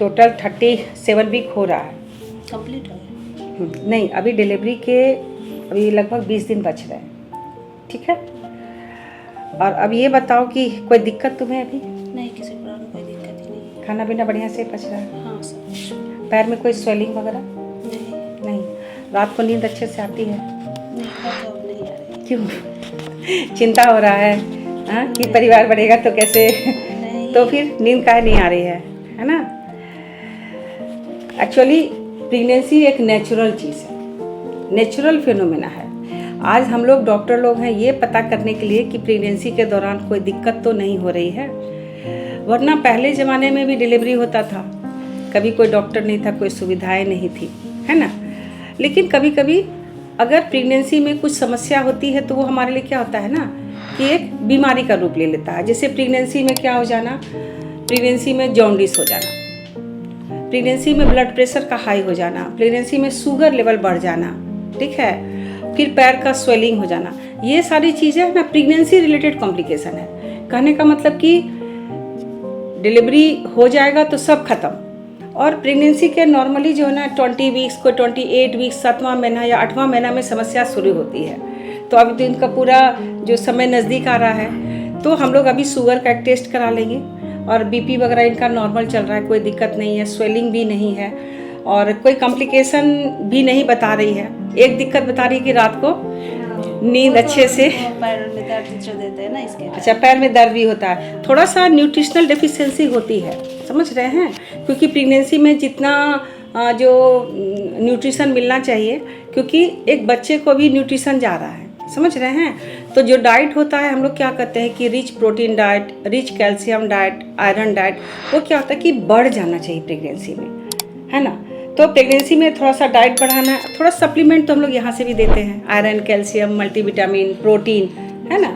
Total 37 week हो रहा है। कंप्लीट हो गया? नहीं, अभी डिलीवरी के अभी लगभग 20 दिन बच रहे हैं। ठीक है। और अब ये बताओ कि कोई दिक्कत तुम्हें अभी? नहीं, किसी प्रकार कोई दिक्कत ही नहीं है। खाना पीना बढ़िया से पच रहा है? हाँ, सब कुछ। पैर में कोई स्वेलिंग वगैरह? नहीं। नहीं। रात को नींद अच्छे से आती है? नहीं, तो अब नहीं आ रही। क्यों? चिंता हो रहा है हाँ कि परिवार बढ़ेगा तो कैसे? नहीं। तो फिर नींद काहे नहीं आ रही है ना? एक्चुअली प्रेगनेंसी एक नेचुरल चीज़ है, नेचुरल फिनोमेना है। आज हम लोग डॉक्टर लोग हैं ये पता करने के लिए कि प्रेगनेंसी के दौरान कोई दिक्कत तो नहीं हो रही है, वरना पहले ज़माने में भी डिलीवरी होता था, कभी कोई डॉक्टर नहीं था, कोई सुविधाएं नहीं थी, है ना। लेकिन कभी कभी अगर प्रेगनेंसी में कुछ समस्या होती है तो वो हमारे लिए क्या होता है ना कि एक बीमारी का रूप ले लेता है। जैसे प्रेगनेंसी में क्या हो जाना, प्रेगनेंसी में जॉन्डिस हो जाना, प्रेगनेंसी में ब्लड प्रेशर का हाई हो जाना, प्रेगनेंसी में शुगर लेवल बढ़ जाना, ठीक है, फिर पैर का स्वेलिंग हो जाना, ये सारी चीज़ें ना प्रेगनेंसी रिलेटेड कॉम्प्लिकेशन है। कहने का मतलब कि डिलीवरी हो जाएगा तो सब खत्म। और प्रेगनेंसी के नॉर्मली जो है ना 20 वीक्स को 28 वीक्स 7वां महीना या 8वां महीना में समस्या शुरू होती है। तो अभी तो इनका पूरा जो समय नज़दीक आ रहा है, तो हम लोग अभी शुगर का एक टेस्ट करा लेंगे और बीपी वगैरह इनका नॉर्मल चल रहा है, कोई दिक्कत नहीं है, स्वेलिंग भी नहीं है और कोई कॉम्प्लिकेशन भी नहीं बता रही है। एक दिक्कत बता रही है कि रात को नींद अच्छे से, पैर में दर्द जो देते हैं ना इसके। अच्छा, पैर में दर्द भी होता है, थोड़ा सा न्यूट्रिशनल डेफिशिएंसी होती है, समझ रहे हैं, क्योंकि प्रेगनेंसी में जितना जो न्यूट्रिशन मिलना चाहिए, क्योंकि एक बच्चे को भी न्यूट्रिशन जा रहा है, समझ रहे हैं। तो जो डाइट होता है, हम लोग क्या करते हैं कि rich protein diet, rich calcium diet, iron diet, वो क्या होता है कि बढ़ जाना चाहिए प्रेगनेंसी में, है ना। तो प्रेगनेंसी में थोड़ा सा डाइट बढ़ाना है, थोड़ा सप्लीमेंट तो हम लोग यहाँ से भी देते हैं, आयरन, कैल्शियम, मल्टीविटामिन, प्रोटीन, है ना।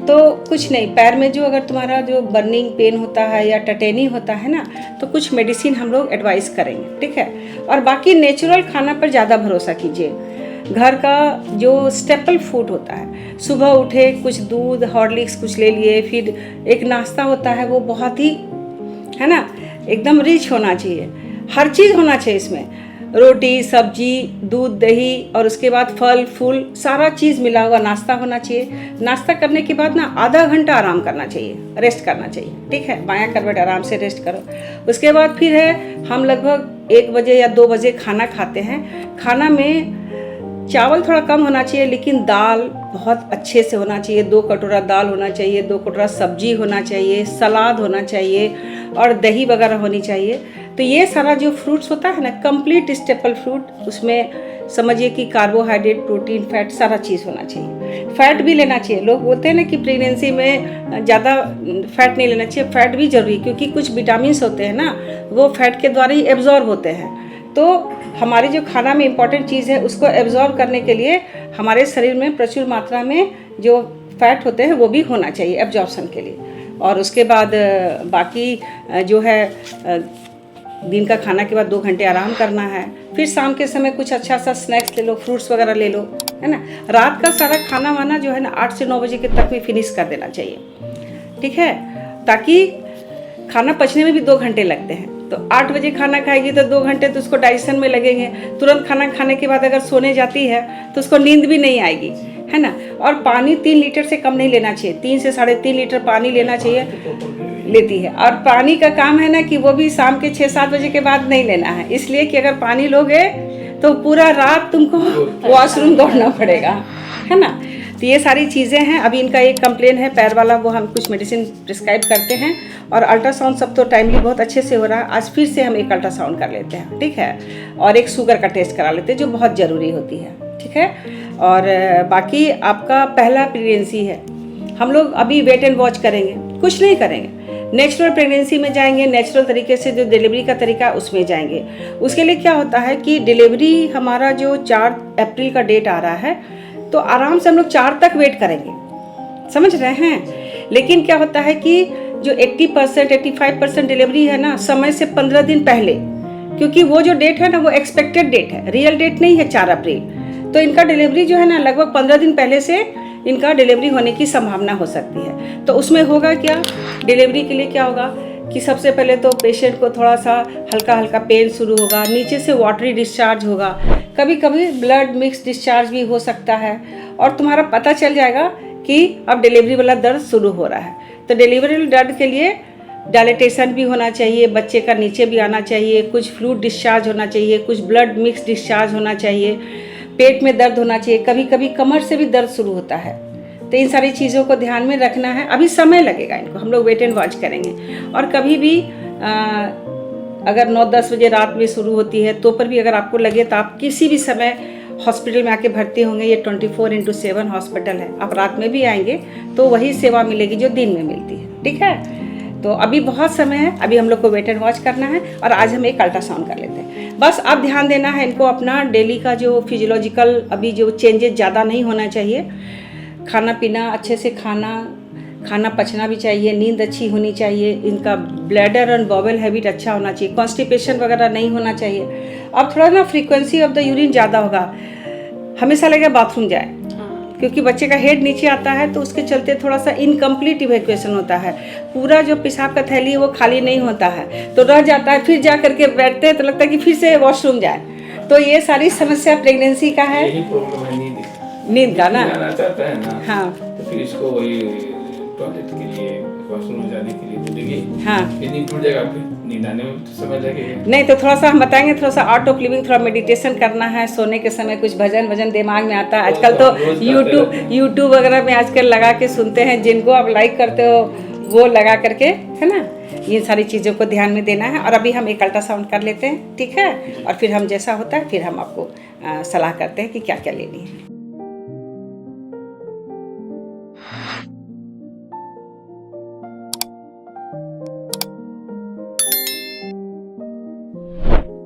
तो कुछ नहीं, पैर में जो अगर तुम्हारा जो बर्निंग पेन होता है या टटेनी होता है ना, तो कुछ मेडिसिन हम लोग एडवाइस करेंगे, ठीक है। और बाकी नेचुरल खाना पर ज़्यादा भरोसा कीजिए। घर का जो स्टेपल फूड होता है, सुबह उठे कुछ दूध, हॉर्लिक्स कुछ ले लिए, फिर एक नाश्ता होता है वो बहुत ही, है ना, एकदम रिच होना चाहिए, हर चीज़ होना चाहिए इसमें, रोटी, सब्जी, दूध, दही और उसके बाद फल फूल, सारा चीज़ मिला हुआ नाश्ता होना चाहिए। नाश्ता करने के बाद ना आधा घंटा आराम करना चाहिए, रेस्ट करना चाहिए, ठीक है, बायां करवट आराम से रेस्ट करो। उसके बाद फिर है, हम लगभग 1 बजे या 2 बजे खाना खाते हैं। खाना में चावल थोड़ा कम होना चाहिए, लेकिन दाल बहुत अच्छे से होना चाहिए, 2 कटोरा दाल होना चाहिए, 2 कटोरा सब्जी होना चाहिए, सलाद होना चाहिए और दही वगैरह होनी चाहिए। तो ये सारा जो फ्रूट्स होता है ना, कंप्लीट स्टेपल फ्रूट, उसमें समझिए कि कार्बोहाइड्रेट, प्रोटीन, फैट, सारा चीज़ होना चाहिए। फैट भी लेना चाहिए। लोग बोलते हैं ना कि प्रेगनेंसी में ज़्यादा फैट नहीं लेना चाहिए, फैट भी जरूरी, क्योंकि कुछ विटामिन्स होते हैं ना, वो फैट के द्वारा ही एब्जॉर्ब होते हैं। तो हमारी जो खाना में इम्पॉर्टेंट चीज़ है, उसको एब्जॉर्ब करने के लिए हमारे शरीर में प्रचुर मात्रा में जो फैट होते हैं वो भी होना चाहिए एब्जॉर्प्शन के लिए। और उसके बाद बाकी जो है दिन का खाना के बाद 2 घंटे आराम करना है, फिर शाम के समय कुछ अच्छा सा स्नैक्स ले लो, फ्रूट्स वगैरह ले लो, है ना। रात का सारा खाना वाना जो है ना 8 से 9 बजे के तक में फिनिश कर देना चाहिए, ठीक है, ताकि खाना पचने में भी 2 घंटे लगते हैं। तो 8 बजे खाना खाएगी तो 2 घंटे तो उसको डाइजेशन में लगेंगे। तुरंत खाना खाने के बाद अगर सोने जाती है तो उसको नींद भी नहीं आएगी, है ना। और पानी 3 लीटर से कम नहीं लेना चाहिए, 3 से 3.5 लीटर पानी लेना चाहिए, लेती है। और पानी का काम है ना कि वो भी शाम के 6-7 बजे के बाद नहीं लेना है, इसलिए कि अगर पानी लोगे तो पूरा रात तुमको वॉशरूम दौड़ना पड़ेगा, है ना। तो ये सारी चीज़ें हैं। अभी इनका एक कंप्लेन है पैर वाला, वो हम कुछ मेडिसिन प्रिस्क्राइब करते हैं। और अल्ट्रासाउंड सब तो टाइमली बहुत अच्छे से हो रहा है। आज फिर से हम एक अल्ट्रासाउंड कर लेते हैं, ठीक है, और एक शुगर का टेस्ट करा लेते हैं जो बहुत ज़रूरी होती है, ठीक है। और बाकी आपका पहला प्रेगनेंसी है, हम लोग अभी वेट एंड वॉच करेंगे, कुछ नहीं करेंगे, नेचुरल प्रेगनेंसी में जाएंगे, नेचुरल तरीके से जो डिलीवरी का तरीका है उसमें जाएंगे। उसके लिए क्या होता है कि डिलीवरी हमारा जो 4 अप्रैल का डेट आ रहा है, तो आराम से हम लोग 4 तक वेट करेंगे, समझ रहे हैं। लेकिन क्या होता है कि जो 80% 85% डिलीवरी है ना, समय से 15 दिन पहले, क्योंकि वो जो डेट है ना वो एक्सपेक्टेड डेट है, रियल डेट नहीं है 4 अप्रैल। तो इनका डिलीवरी जो है ना लगभग 15 दिन पहले से इनका डिलीवरी होने की संभावना हो सकती है। तो उसमें होगा क्या, डिलीवरी के लिए क्या होगा कि सबसे पहले तो पेशेंट को थोड़ा सा हल्का हल्का पेन शुरू होगा, नीचे से वाटरी डिस्चार्ज होगा, कभी कभी ब्लड मिक्स डिस्चार्ज भी हो सकता है, और तुम्हारा पता चल जाएगा कि अब डिलीवरी वाला दर्द शुरू हो रहा है। तो डिलीवरी दर्द के लिए डायलिटेशन भी होना चाहिए, बच्चे का नीचे भी आना चाहिए, कुछ फ्लूइड डिस्चार्ज होना चाहिए, कुछ ब्लड मिक्स डिस्चार्ज होना चाहिए, पेट में दर्द होना चाहिए, कभी कभी कमर से भी दर्द शुरू होता है। तो इन सारी चीज़ों को ध्यान में रखना है। अभी समय लगेगा इनको, हम लोग वेट एंड वॉच करेंगे। और कभी भी अगर 9-10 बजे रात में शुरू होती है तो पर भी अगर आपको लगे तो आप किसी भी समय हॉस्पिटल में आके भर्ती होंगे। ये 24/7 हॉस्पिटल है, आप रात में भी आएंगे तो वही सेवा मिलेगी जो दिन में मिलती है, ठीक है। तो अभी बहुत समय है, अभी हम लोग को वेट एंड वॉच करना है, और आज हम एक अल्ट्रासाउंड कर लेते हैं। बस अब ध्यान देना है इनको अपना डेली का जो फिजियोलॉजिकल अभी जो चेंजेस ज़्यादा नहीं होना चाहिए, खाना पीना अच्छे से खाना पचना भी चाहिए, नींद अच्छी होनी चाहिए, इनका ब्लैडर एंड बॉवल हैबिट अच्छा होना चाहिए, कॉन्स्टिपेशन वगैरह नहीं होना चाहिए। अब थोड़ा ना फ्रीक्वेंसी ऑफ द यूरिन ज़्यादा होगा, हमेशा लगेगा बाथरूम जाए, क्योंकि बच्चे का हेड नीचे आता है तो उसके चलते थोड़ा सा इनकम्प्लीट इवैक्यूएशन होता है, पूरा जो पेशाब का थैली है वो खाली नहीं होता है, तो रह जाता है, फिर जा करके बैठते हैं तो लगता है कि फिर से वॉशरूम जाए। तो ये सारी समस्या प्रेगनेंसी का है, यही प्रॉब्लम है नींद का ना। जाना चाहता है ना, हाँ तो फिर इसको वही टॉयलेट के लिए वॉशरूम जाने के लिए बोलेंगे, हाँ, फिर नींद टूट जाएगा, फिर नींद आने में तो समय लगेगा। नहीं तो थोड़ा सा हम बताएंगे, थोड़ा सा आर्ट ऑफ लिविंग, थोड़ा मेडिटेशन करना है, सोने के समय कुछ भजन दिमाग में आता है। आजकल तो यूट्यूब वगैरह में आजकल लगा के सुनते हैं, जिनको आप लाइक करते हो वो लगा करके, है ना। ये सारी चीज़ों को ध्यान में देना है। और अभी हम एक अल्ट्रासाउंड कर लेते हैं, ठीक है, और फिर हम जैसा होता है फिर हम आपको सलाह करते हैं कि क्या क्या लेनी है।